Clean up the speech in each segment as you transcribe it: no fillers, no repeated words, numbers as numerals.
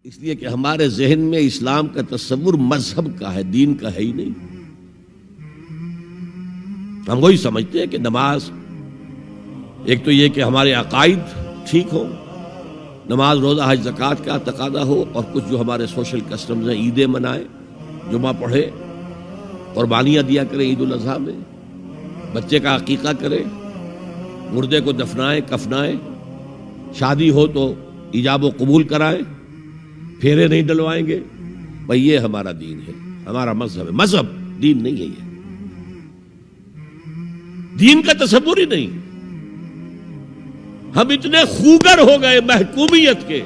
اس لیے کہ ہمارے ذہن میں اسلام کا تصور مذہب کا ہے، دین کا ہے ہی نہیں۔ ہم وہی سمجھتے ہیں کہ نماز، ایک تو یہ کہ ہمارے عقائد ٹھیک ہو، نماز روزہ حج زکوٰۃ کا تقاضا ہو، اور کچھ جو ہمارے سوشل کسٹمز ہیں، عیدیں منائے، جمعہ پڑھے، قربانیاں دیا کرے عید الاضحیٰ میں، بچے کا عقیقہ کرے، مردے کو دفنائیں کفنائیں، شادی ہو تو ایجاب و قبول کرائیں، پھیرے نہیں ڈلوائیں گے۔ بھئی یہ ہمارا دین ہے، ہمارا مذہب ہے۔ مذہب دین نہیں ہے، یہ دین کا تصور ہی نہیں۔ ہم اتنے خوگر ہو گئے محکومیت کے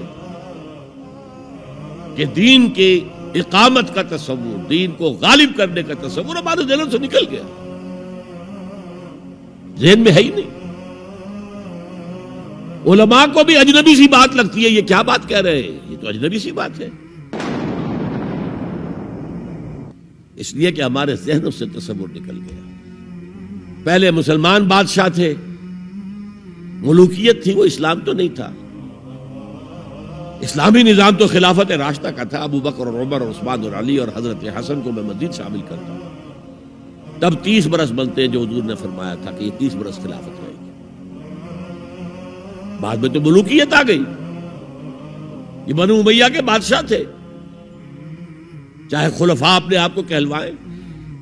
کہ دین کی اقامت کا تصور، دین کو غالب کرنے کا تصور ہمارے ذہن سے نکل گیا، ذہن میں ہے ہی نہیں۔ علماء کو بھی اجنبی سی بات لگتی ہے، یہ کیا بات کہہ رہے ہیں، یہ تو اجنبی سی بات ہے، اس لیے کہ ہمارے ذہنوں سے تصور نکل گیا۔ پہلے مسلمان بادشاہ تھے، ملوکیت تھی، وہ اسلام تو نہیں تھا۔ اسلامی نظام تو خلافت راشدہ کا تھا، ابو بکر اور عمر اور عثمان اور علی اور حضرت حسن کو میں مزید شامل کرتا ہوں۔ تب 30 برس بنتے ہیں جو حضور نے فرمایا تھا کہ یہ 30 برس خلافت رہے گی۔ بعد میں تو ملوکیت آ گئی، یہ بنو امیہ کے بادشاہ تھے، چاہے خلفاء اپنے آپ کو کہلوائیں۔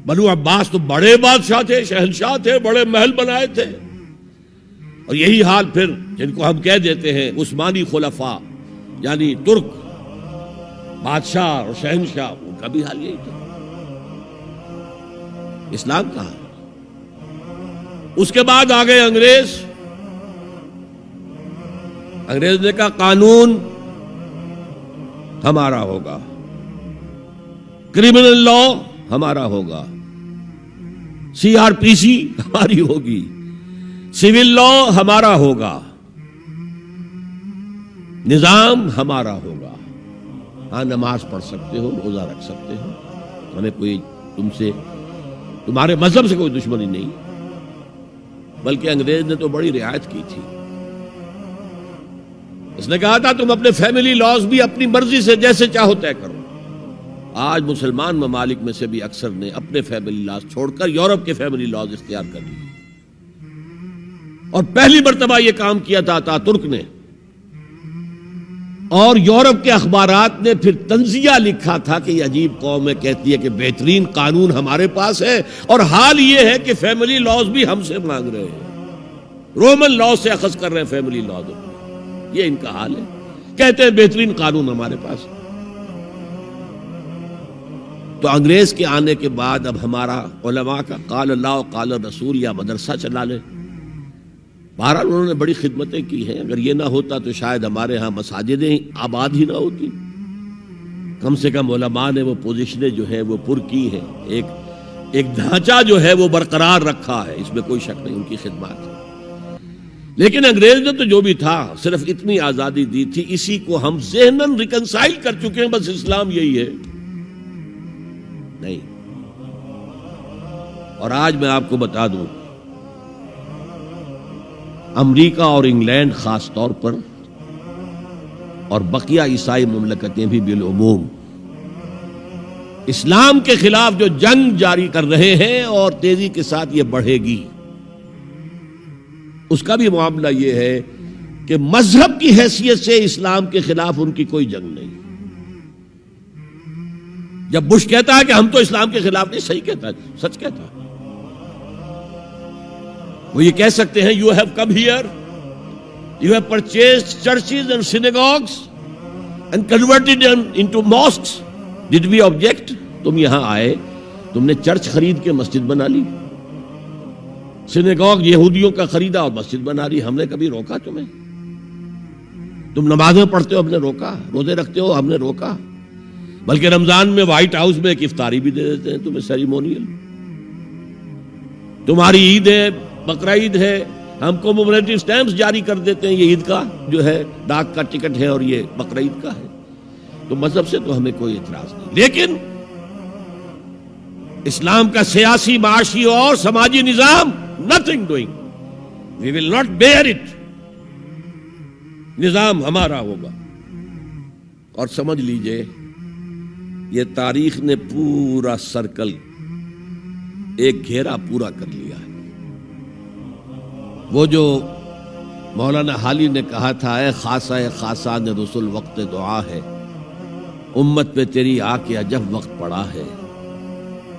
بنو عباس تو بڑے بادشاہ تھے، شہنشاہ تھے، بڑے محل بنائے تھے، اور یہی حال پھر جن کو ہم کہہ دیتے ہیں عثمانی خلفاء، یعنی ترک بادشاہ اور شہنشاہ، ان کا بھی حال یہی تھا۔ اسلام کہاں؟ اس کے بعد آ گئے انگریز۔ انگریز نے کہا قانون ہمارا ہوگا، کرمنل لا ہمارا ہوگا، CRPC ہماری ہوگی، سول لا ہمارا ہوگا، نظام ہمارا ہوگا۔ ہاں نماز پڑھ سکتے ہو، روزہ رکھ سکتے ہو، ہمیں کوئی تمہارے مذہب سے کوئی دشمنی نہیں، بلکہ انگریز نے تو بڑی رعایت کی تھی۔ اس نے کہا تھا تم اپنے فیملی لاز بھی اپنی مرضی سے جیسے چاہو طے کرو۔ آج مسلمان ممالک میں سے بھی اکثر نے اپنے فیملی لاز چھوڑ کر یورپ کے فیملی لاز اختیار کر لیے، اور پہلی مرتبہ یہ کام کیا تھا ترک نے، اور یورپ کے اخبارات نے پھر تنزیہ لکھا تھا کہ یہ عجیب قوم ہے، کہتی ہے کہ بہترین قانون ہمارے پاس ہے، اور حال یہ ہے کہ فیملی لاز بھی ہم سے مانگ رہے ہیں، رومن لاز سے اخذ کر رہے ہیں فیملی لاز، یہ ان کا حال ہے، کہتے ہیں بہترین قانون ہمارے پاس۔ تو انگریز کے آنے کے بعد اب ہمارا علماء کا قال اللہ و قال رسول یا مدرسہ چلا لے۔ بہرحال انہوں نے بڑی خدمتیں کی ہیں، اگر یہ نہ ہوتا تو شاید ہمارے ہاں مساجدیں آباد ہی نہ ہوتی۔ کم سے کم علماء نے وہ پوزیشنیں جو ہیں وہ پر کی ہیں، ایک ڈھانچہ جو ہے وہ برقرار رکھا ہے، اس میں کوئی شک نہیں، ان کی خدمات۔ لیکن انگریز نے تو جو بھی تھا صرف اتنی آزادی دی تھی، اسی کو ہم ذہناً ریکنسائل کر چکے ہیں، بس اسلام یہی ہے نہیں۔ اور آج میں آپ کو بتا دوں، امریکہ اور انگلینڈ خاص طور پر، اور بقیہ عیسائی مملکتیں بھی بالعموم، اسلام کے خلاف جو جنگ جاری کر رہے ہیں، اور تیزی کے ساتھ یہ بڑھے گی، اس کا بھی معاملہ یہ ہے کہ مذہب کی حیثیت سے اسلام کے خلاف ان کی کوئی جنگ نہیں۔ جب بش کہتا ہے کہ ہم تو اسلام کے خلاف نہیں، صحیح کہتا ہے، سچ کہتا ہے، وہ یہ کہہ سکتے ہیں you have come here, you have purchased churches and synagogues and converted into mosques, did we object? تم یہاں آئے، تم نے چرچ خرید کے مسجد بنا لی، سینیگوگ یہودیوں کا خریدا اور مسجد بنا لی، ہم نے کبھی روکا تمہیں؟ تم نمازیں پڑھتے ہو، ہم نے روکا؟ روزے رکھتے ہو، ہم نے روکا؟ بلکہ رمضان میں وائٹ ہاؤس میں ایک افطاری بھی دے دیتے ہیں تمہیں، سیریمونیل۔ تمہاری عید ہے، بقرہ عید ہے، ہم کو کومیموریٹو سٹیمپس جاری کر دیتے ہیں، یہ عید کا جو ہے ڈاک کا ٹکٹ ہے اور یہ بقرہ عید کا ہے۔ تو مذہب سے تو ہمیں کوئی اعتراض نہیں، لیکن اسلام کا سیاسی، معاشی اور سماجی نظام nothing doing, we will not bear it، نظام ہمارا ہوگا، اور سمجھ لیجئے یہ تاریخ نے پورا سرکل ایک گھیرا پورا کر لیا ہے۔ وہ جو مولانا حالی نے کہا تھا، اے خاصہ خاصان رسول وقت دعا ہے، امت پہ تیری آ کے عجب وقت پڑا ہے۔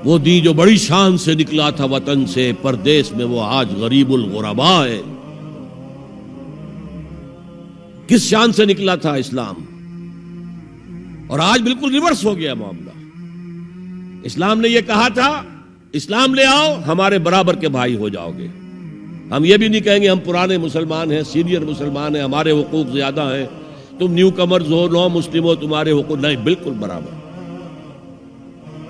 وہ دی جو بڑی شان سے نکلا تھا وطن سے، پردیس میں وہ آج غریب الغربا ہے۔ کس شان سے نکلا تھا اسلام، اور آج بالکل ریورس ہو گیا معاملہ۔ اسلام نے یہ کہا تھا اسلام لے آؤ، ہمارے برابر کے بھائی ہو جاؤ گے۔ ہم یہ بھی نہیں کہیں گے ہم پرانے مسلمان ہیں، سینئر مسلمان ہیں، ہمارے حقوق زیادہ ہیں، تم نیو کمرز ہو، نو مسلم ہو، تمہارے حقوق نہیں، بالکل برابر۔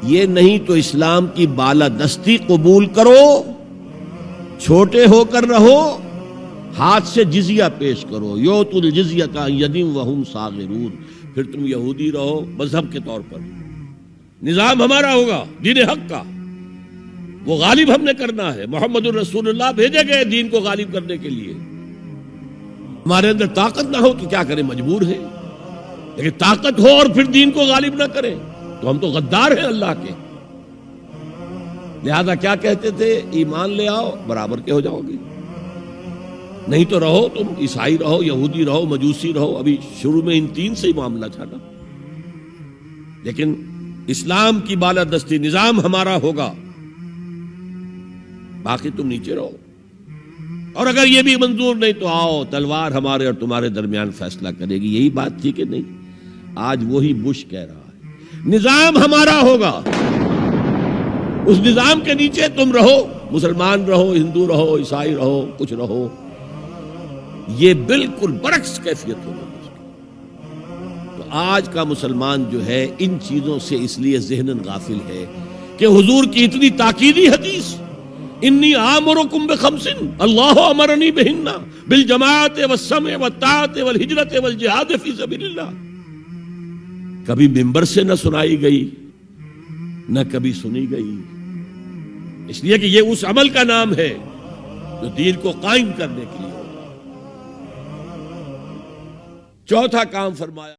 یہ نہیں تو اسلام کی بالادستی قبول کرو، چھوٹے ہو کر رہو، ہاتھ سے جزیہ پیش کرو، یؤتوا الجزیۃ عن ید وہم صاغرون، پھر تم یہودی رہو مذہب کے طور پر، نظام ہمارا ہوگا دین حق کا، وہ غالب ہم نے کرنا ہے۔ محمد الرسول اللہ بھیجے گئے دین کو غالب کرنے کے لیے۔ ہمارے اندر طاقت نہ ہو تو کیا کریں، مجبور ہیں، لیکن طاقت ہو اور پھر دین کو غالب نہ کریں تو ہم تو غدار ہیں اللہ کے۔ لہذا کیا کہتے تھے، ایمان لے آؤ برابر کے ہو جاؤ گے، نہیں تو رہو تم عیسائی رہو، یہودی رہو، مجوسی رہو۔ ابھی شروع میں ان تین سے ہی معاملہ تھا نا، لیکن اسلام کی بالادستی نظام ہمارا ہوگا، باقی تم نیچے رہو، اور اگر یہ بھی منظور نہیں تو آؤ تلوار ہمارے اور تمہارے درمیان فیصلہ کرے گی۔ یہی بات تھی کہ نہیں؟ آج وہی بش کہہ رہا ہے نظام ہمارا ہوگا، اس نظام کے نیچے تم رہو، مسلمان رہو، ہندو رہو، عیسائی رہو، کچھ رہو۔ یہ بالکل برعکس کیفیت ہوگی۔ تو آج کا مسلمان جو ہے ان چیزوں سے اس لیے ذہناً غافل ہے کہ حضور کی اتنی تاکیدی حدیث، انی آمرکم بخمس اللہ امرنی بہن بالجماعت والسمع والطاعت والہجرت والجہاد فی سبیل اللہ، کبھی ممبر سے نہ سنائی گئی، نہ کبھی سنی گئی، اس لیے کہ یہ اس عمل کا نام ہے جو دین کو قائم کرنے کے لیے ہوگا۔ چوتھا کام فرمایا